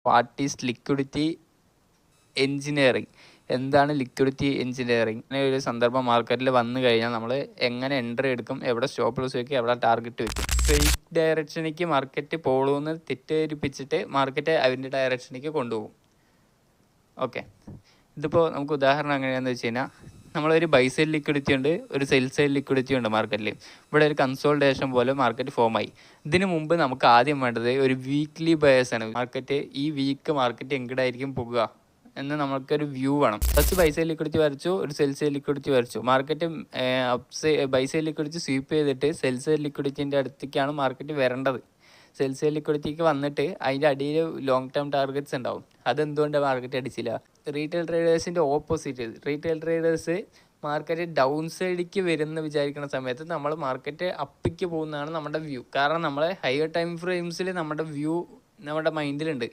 What is liquidity engineering, എന്താണ് liquidity engineering? അങ്ങനെ ഒരു സന്ദർഭം മാർക്കറ്റിൽ വന്നു കഴിഞ്ഞാൽ നമ്മൾ എങ്ങനെ എൻട്രി എടുക്കും, എവിടെ സ്റ്റോപ്പ് ലോസ് വയ്ക്കും, എവിടെ ടാർഗറ്റ് വയ്ക്കും. സ്ട്രെയിറ്റ് ഡയറക്ഷനിലേക്ക് മാർക്കറ്റ് പോകുമെന്ന് തെറ്റിദ്ധരിപ്പിച്ചിട്ട് മാർക്കറ്റ് അതിൻ്റെ ഡയറക്ഷനിലേക്ക് കൊണ്ടുപോകും. ഓക്കെ, ഇതിപ്പോൾ നമുക്ക് ഉദാഹരണം എങ്ങനെയാണെന്ന് വെച്ച് കഴിഞ്ഞാൽ, നമ്മളൊരു ബൈ സൈഡ് ലിക്വിഡിറ്റി ഉണ്ട്, ഒരു സെൽ സൈഡ് ലിക്വിഡിറ്റി ഉണ്ട് മാർക്കറ്റിൽ. ഇവിടെ ഒരു കൺസോൾട്ടേഷൻ പോലെ മാർക്കറ്റ് ഫോമായി. ഇതിനു മുമ്പ് നമുക്ക് ആദ്യം വേണ്ടത് ഒരു വീക്ക്ലി ബയേഴ്സ് ആണ്. ഈ വീക്ക് മാർക്കറ്റ് എങ്ങോട്ടായിരിക്കും പോകുക എന്ന് നമുക്കൊരു വ്യൂ വേണം. ഫസ്റ്റ് ബൈ സൈഡ് ലിക്വിഡിറ്റി വരച്ചു, ഒരു സെൽ സൈഡ് ലിക്വിഡിറ്റി വരച്ചു. Market buy side liquidity sweep ചെയ്തിട്ട് സെൽ സൈഡ് ലിക്വിഡിറ്റിൻ്റെ അടുത്തേക്കാണ് മാർക്കറ്റ് വരേണ്ടത്. സെൽ സൈഡ് ലിക്വിഡിറ്റിക്ക് വന്നിട്ട് അതിൻ്റെ അടിയിൽ ലോങ് ടേം ടാർഗറ്റ്സ് ഉണ്ടാവും. അതെന്തുകൊണ്ട് മാർക്കറ്റ് അടിച്ചില്ല? റീറ്റെയിൽ ട്രേഡേഴ്സിൻ്റെ opposite, retail traders market down സൈഡിലേക്ക് വരുമെന്ന് വിചാരിക്കുന്ന സമയത്ത് നമ്മൾ മാർക്കറ്റ് അപ്പിക്ക് പോകുന്നതാണ് നമ്മുടെ വ്യൂ. കാരണം നമ്മളെ ഹയർ ടൈം ഫ്രെയിംസിൽ നമ്മുടെ വ്യൂ നമ്മുടെ മൈൻഡിലുണ്ട്.